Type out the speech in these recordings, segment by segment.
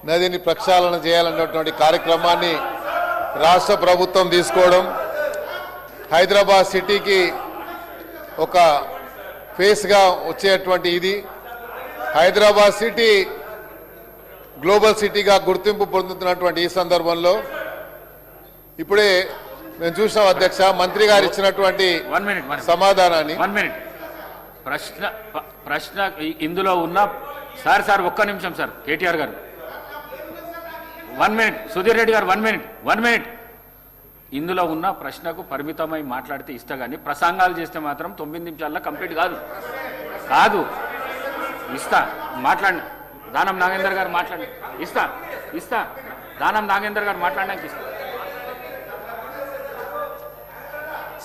నదిని ప్రక్షాళన చేయాలన్నటువంటి కార్యక్రమాన్ని రాష్ట్ర ప్రభుత్వం తీసుకోవడం హైదరాబాద్ సిటీకి ఒక ఫేస్గా వచ్చేటువంటి ఇది హైదరాబాద్ సిటీ గ్లోబల్ సిటీగా గుర్తింపు పొందుతున్నటువంటి ఈ సందర్భంలో ఇప్పుడే మేము చూసాం అధ్యక్ష మంత్రి గారు ఇచ్చినటువంటి సమాధానాన్ని ప్రశ్న ఇందులో ఉన్న సార్ ఒక్క నిమిషం సార్ కేటీఆర్ గారు 1 మినిట్ సుధీర్ రెడ్డి గారు 1 మినిట్ ఇందులో ఉన్న ప్రశ్నకు పరిమితమై మాట్లాడితే ఇస్తా కానీ ప్రసంగాలు చేస్తే మాత్రం 9 నిమిషాల్లో కంప్లీట్ కాదు ఇస్తా మాట్లాడి దానం నాగేందర్ గారు మాట్లాడి ఇస్తా దానం నాగేందర్ గారు మాట్లాడడానికి ఇస్తా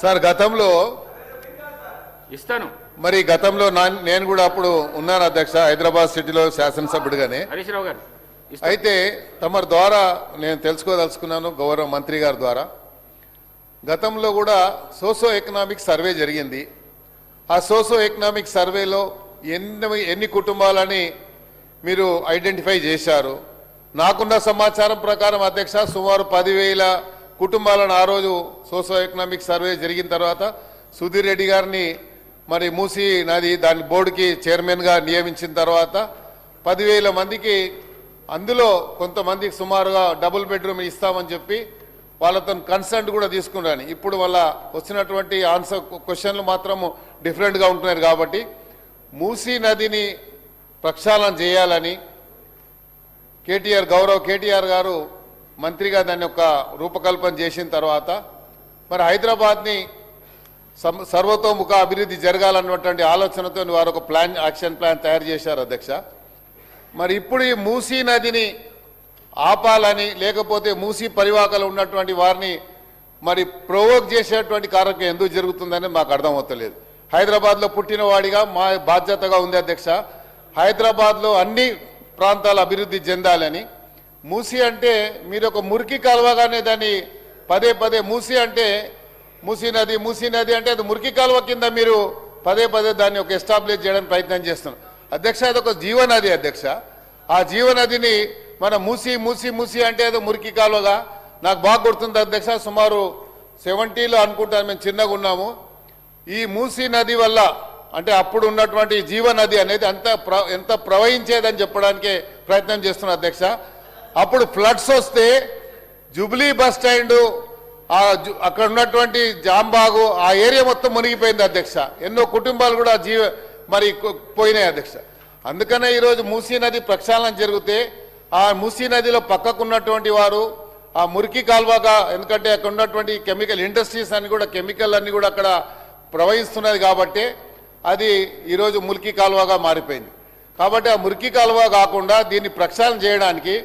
సార్ గతంలో ఇస్తాను మరి గతంలో నేను కూడా అప్పుడు ఉన్నాను అధ్యక్ష హైదరాబాద్ సిటీలో శాసనసభ్యుడిగానే హరీష్ రావు గారు అయితే తమ ద్వారా నేను తెలుసుకోదలుచుకున్నాను గౌరవ మంత్రి గారి ద్వారా గతంలో కూడా సోషో ఎకనామిక్ సర్వే జరిగింది ఆ సోషో ఎకనామిక్ సర్వేలో ఎన్ని కుటుంబాలని మీరు ఐడెంటిఫై చేశారు నాకున్న సమాచారం ప్రకారం అధ్యక్ష సుమారు 10,000 కుటుంబాలను ఆ రోజు సోషో ఎకనామిక్ సర్వే జరిగిన తర్వాత సుధీర్ రెడ్డి గారిని మరి మూసీ నది దాని బోర్డుకి చైర్మన్గా నియమించిన తర్వాత 10,000 మందికి అందులో కొంతమందికి సుమారుగా డబుల్ బెడ్రూమ్ ఇస్తామని చెప్పి వాళ్ళతో కన్సల్ట్ కూడా తీసుకున్నాను ఇప్పుడు వాళ్ళ వచ్చినటువంటి ఆన్సర్ క్వశ్చన్లు మాత్రం డిఫరెంట్గా ఉంటున్నారు కాబట్టి మూసీ నదిని ప్రక్షాళన చేయాలని గౌరవ్ కేటీఆర్ గారు మంత్రిగా దాన్ని ఒక రూపకల్పన చేసిన తర్వాత మరి హైదరాబాద్ని సర్వతోముఖ అభివృద్ధి జరగాలన్నటువంటి ఆలోచనతో వారు ఒక యాక్షన్ ప్లాన్ తయారు చేశారు అధ్యక్ష మరి ఇప్పుడు ఈ మూసీ నదిని ఆపాలని లేకపోతే మూసీ పరివాహకలు ఉన్నటువంటి వారిని మరి ప్రొవోక్ చేసేటువంటి కార్యక్రమం ఎందుకు జరుగుతుందని మాకు అర్థమవుతలేదు హైదరాబాద్లో పుట్టిన వాడిగా మా బాధ్యతగా ఉంది అధ్యక్ష హైదరాబాద్లో అన్ని ప్రాంతాలు అభివృద్ధి చెందాలని మూసీ అంటే మీరు ఒక మురికి కాలువగానే దాన్ని పదే మూసీ అంటే మూసీ నది అంటే అది మురికి కాలువ కింద మీరు పదే దాన్ని ఒక ఎస్టాబ్లిష్ చేయడానికి ప్రయత్నం చేస్తున్నాం అధ్యక్ష అది ఒక జీవనది అధ్యక్ష ఆ జీవనదిని మన మూసీ అంటే అది మురికి కాలువగా నాకు బాగా గుర్తుంది అధ్యక్ష సుమారు 70లో అనుకుంటాను మేము చిన్నగా ఉన్నాము ఈ మూసీ నది వల్ల అంటే అప్పుడు ఉన్నటువంటి జీవనది అనేది ఎంత ప్రవహించేదని చెప్పడానికే ప్రయత్నం చేస్తున్నా అధ్యక్ష అప్పుడు ఫ్లడ్స్ వస్తే జూబ్లీ బస్ స్టాండ్ అక్కడ ఉన్నటువంటి జాంబాగు ఆ ఏరియా మొత్తం మునిగిపోయింది అధ్యక్ష ఎన్నో కుటుంబాలు కూడా మరి పోయినాయి అధ్యక్ష అందుకనే ఈరోజు మూసీ నది ప్రక్షాళన జరిగితే ఆ మూసీ నదిలో పక్కకున్నటువంటి వారు ఆ మురికి కాల్వగా ఎందుకంటే అక్కడ ఉన్నటువంటి కెమికల్ ఇండస్ట్రీస్ అన్ని కూడా కెమికల్ అన్ని కూడా అక్కడ ప్రవహిస్తున్నది కాబట్టి అది ఈరోజు మురికి కాలువగా మారిపోయింది కాబట్టి ఆ మురికి కాలువ కాకుండా దీన్ని ప్రక్షాళన చేయడానికి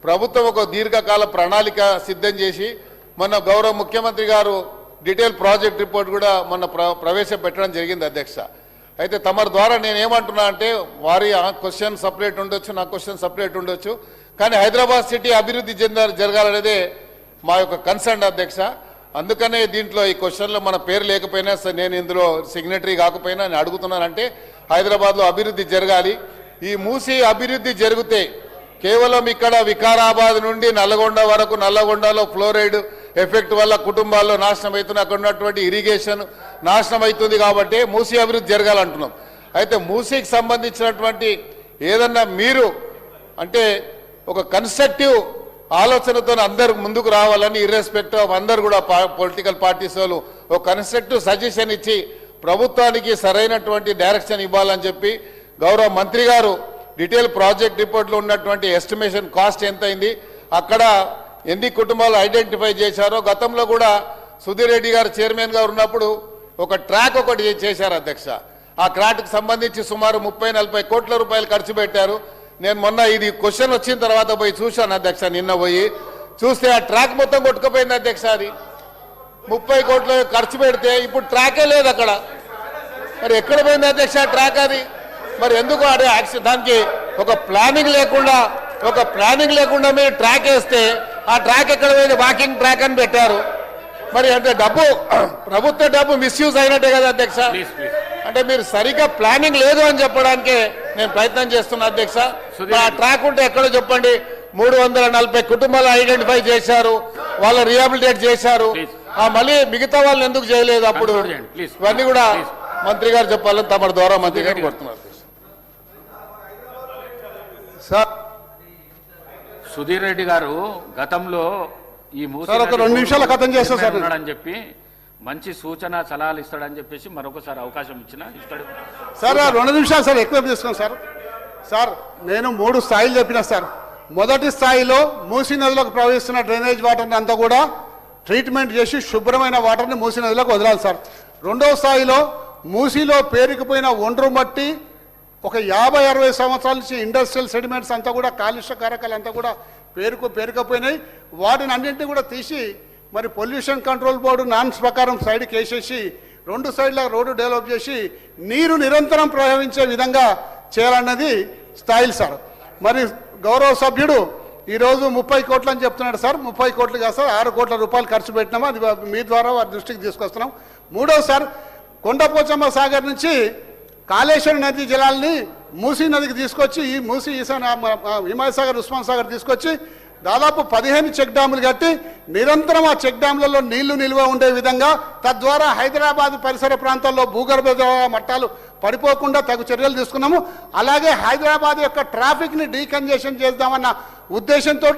ప్రభుత్వం ఒక దీర్ఘకాల ప్రణాళిక సిద్ధం చేసి మొన్న గౌరవ ముఖ్యమంత్రి గారు డీటెయిల్ ప్రాజెక్ట్ రిపోర్ట్ కూడా మొన్న ప్రవేశపెట్టడం జరిగింది అధ్యక్ష అయితే తమరి ద్వారా నేనేమంటున్నా అంటే వారి క్వశ్చన్ సపరేట్ ఉండొచ్చు నా క్వశ్చన్ సపరేట్ ఉండొచ్చు కానీ హైదరాబాద్ సిటీ అభివృద్ధి జరగాలనేదే మా యొక్క కన్సర్న్ అధ్యక్ష అందుకనే దీంట్లో ఈ క్వశ్చన్లో మన పేరు లేకపోయినా నేను ఇందులో సిగ్నటరీ కాకపోయినా నేను అడుగుతున్నానంటే హైదరాబాద్లో అభివృద్ధి జరగాలి ఈ మూసీ అభివృద్ధి జరిగితే కేవలం ఇక్కడ వికారాబాద్ నుండి నల్లగొండ వరకు నల్లగొండలో ఫ్లోరైడ్ ఎఫెక్ట్ వల్ల కుటుంబాల్లో నాశనం అవుతుంది అక్కడ ఉన్నటువంటి ఇరిగేషన్ నాశనం అవుతుంది కాబట్టి మూసీ అభివృద్ధి జరగాలంటున్నాం అయితే మూసీకి సంబంధించినటువంటి ఏదన్నా మీరు అంటే ఒక కన్స్ట్రక్టివ్ ఆలోచనతో అందరు ముందుకు రావాలని ఇర్రెస్పెక్టివ్ ఆఫ్ అందరు కూడా పొలిటికల్ పార్టీస్ వాళ్ళు ఒక కన్స్ట్రక్టివ్ సజెషన్ ఇచ్చి ప్రభుత్వానికి సరైనటువంటి డైరెక్షన్ ఇవ్వాలని చెప్పి గౌరవ మంత్రి గారు డీటెయిల్ ప్రాజెక్ట్ రిపోర్ట్లో ఉన్నటువంటి ఎస్టిమేషన్ కాస్ట్ ఎంత అయింది అక్కడ ఎన్ని కుటుంబాలు ఐడెంటిఫై చేశారో గతంలో కూడా సుధీర్ రెడ్డి గారు చైర్మన్గా ఉన్నప్పుడు ఒక ట్రాక్ ఒకటి చేశారు అధ్యక్ష ఆ ట్రాక్కి సంబంధించి సుమారు 30-40 కోట్ల రూపాయలు ఖర్చు పెట్టారు నేను మొన్న ఇది క్వశ్చన్ వచ్చిన తర్వాత పోయి చూశాను అధ్యక్ష నిన్న పోయి చూస్తే ఆ ట్రాక్ మొత్తం కొట్టుకుపోయింది అధ్యక్ష అది 30 కోట్లు ఖర్చు పెడితే ఇప్పుడు ట్రాకే లేదు అక్కడ మరి ఎక్కడ పోయింది అధ్యక్ష ట్రాక్ అది మరి ఎందుకు అదే దానికి ఒక ప్లానింగ్ లేకుండా మీరు ట్రాక్ వేస్తే ఆ ట్రాక్ ఎక్కడ పోయింది వాకింగ్ ట్రాక్ అని పెట్టారు మరి అంటే ప్రభుత్వ డబ్బు మిస్యూజ్ అయినట్టే కదా అధ్యక్ష అంటే మీరు సరిగ్గా ప్లానింగ్ లేదు అని చెప్పడానికే నేను ప్రయత్నం చేస్తున్నా అధ్యక్ష ఆ ట్రాక్ ఉంటే ఎక్కడో చెప్పండి 340 కుటుంబాలు ఐడెంటిఫై చేశారు, వాళ్ళ రిహాబిలిటేట్ చేశారు. మళ్ళీ మిగతా వాళ్ళు ఎందుకు చేయలేదు అప్పుడు? ఇవన్నీ కూడా మంత్రి గారు చెప్పాలని తమ ద్వారా మంత్రి గారు కోరుతున్నారు. సార్ సుధీర్ రెడ్డి గారు గతంలో ఈ సార్, ఒక 2 నిమిషాల కథం చేస్తా సార్ అని చెప్పి మంచి సూచన సలహాలు ఇస్తాడని చెప్పేసి మరొకసారి అవకాశం ఇస్తాడు సార్. 2 నిమిషాలు సార్, ఎక్కువ తీసుకోండి సార్. సార్ నేను 3 స్థాయిలు చెప్పిన సార్. మొదటి స్థాయిలో మూసీ నదిలోకి ప్రవహిస్తున్న డ్రైనేజ్ వాటర్ని అంతా కూడా ట్రీట్మెంట్ చేసి శుభ్రమైన వాటర్ని మూసీ నదిలోకి వదలాలి సార్. రెండవ స్థాయిలో మూసీలో పేరుకుపోయిన ఒండ్రు మట్టి ఒక 50-60 సంవత్సరాల నుంచి ఇండస్ట్రియల్ సెడిమెంట్స్ అంతా కూడా కాలుష్య కారకాలు అంతా కూడా పేరుకపోయినాయి. వాటిని అన్నింటినీ కూడా తీసి మరి పొల్యూషన్ కంట్రోల్ బోర్డు నామ్స్ ప్రకారం సైడ్కి వేసేసి 2 సైడ్ల రోడ్డు డెవలప్ చేసి నీరు నిరంతరం ప్రవహించే విధంగా చేయాలన్నది స్థాయిలు సార్. మరి గౌరవ సభ్యుడు ఈరోజు 30 కోట్లు అని చెప్తున్నాడు సార్. 30 కోట్లు కాదు సార్, 6 కోట్ల రూపాయలు ఖర్చు పెట్టినాము. అది మీ ద్వారా వారి దృష్టికి తీసుకొస్తున్నాం. మూడో సార్, కొండపోచమ్మ సాగర్ నుంచి కాళేశ్వరం నది జలాల్ని మూసీ నదికి తీసుకొచ్చి ఈ మూసీ హిమాయత్ సాగర్, ఉస్మాన్ సాగర్ తీసుకొచ్చి దాదాపు 15 చెక్ డ్యాములు కట్టి నిరంతరం ఆ చెక్ డ్యాములలో నీళ్లు నిల్వ ఉండే విధంగా, తద్వారా హైదరాబాద్ పరిసర ప్రాంతాల్లో భూగర్భ మట్టాలు పడిపోకుండా తగు చర్యలు తీసుకున్నాము. అలాగే హైదరాబాద్ యొక్క ట్రాఫిక్ని డీకంజెషన్ చేద్దామన్న ఉద్దేశంతో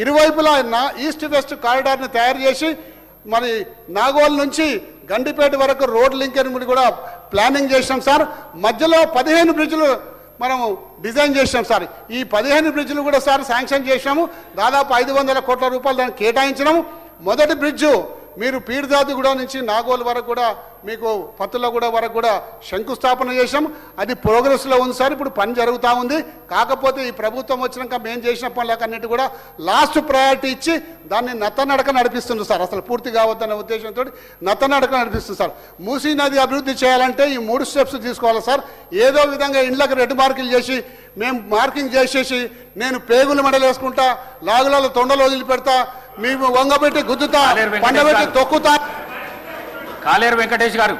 ఇరువైపులా ఈస్ట్ వెస్ట్ కారిడార్ని తయారు చేసి మరి నాగోల్ నుంచి గండిపేట వరకు రోడ్ లింకేజ్ కూడా ప్లానింగ్ చేసాం సార్. మధ్యలో 15 బ్రిడ్జ్లు మనం డిజైన్ చేసాం సార్. ఈ 15 బ్రిడ్జ్లు కూడా సార్ శాంక్షన్ చేసాము. దాదాపు 500 కోట్ల రూపాయలు దాన్ని కేటాయించినాము. మొదటి బ్రిడ్జు మీరు పీర్దాదిగూడ నుంచి నాగోల్ వరకు కూడా మీకు పత్తులగూడ వరకు కూడా శంకుస్థాపన చేసాం. అది ప్రోగ్రెస్లో ఉంది సార్. ఇప్పుడు పని జరుగుతూ ఉంది. కాకపోతే ఈ ప్రభుత్వం వచ్చినాక మేము చేసిన పనులకన్నిటి కూడా లాస్ట్ ప్రయారిటీ ఇచ్చి దాన్ని నత్తనడక నడిపిస్తుంది సార్. అసలు పూర్తి కావద్దన్న ఉద్దేశంతో నత్తనడక నడిపిస్తుంది సార్. మూసీ నది అభివృద్ధి చేయాలంటే ఈ 3 స్టెప్స్ తీసుకోవాలి సార్. ఏదో విధంగా ఇండ్లకు రెడ్ మార్కులు చేసి మేము మార్కింగ్ చేసేసి నేను పేగులు మెడలు వేసుకుంటా, లాగులలో తొండలు వదిలిపెడతా, మేము వంగబెట్టి గుద్దుతా, పండబెట్టి తొక్కుతా. కాలేరు వెంకటేష్ గారు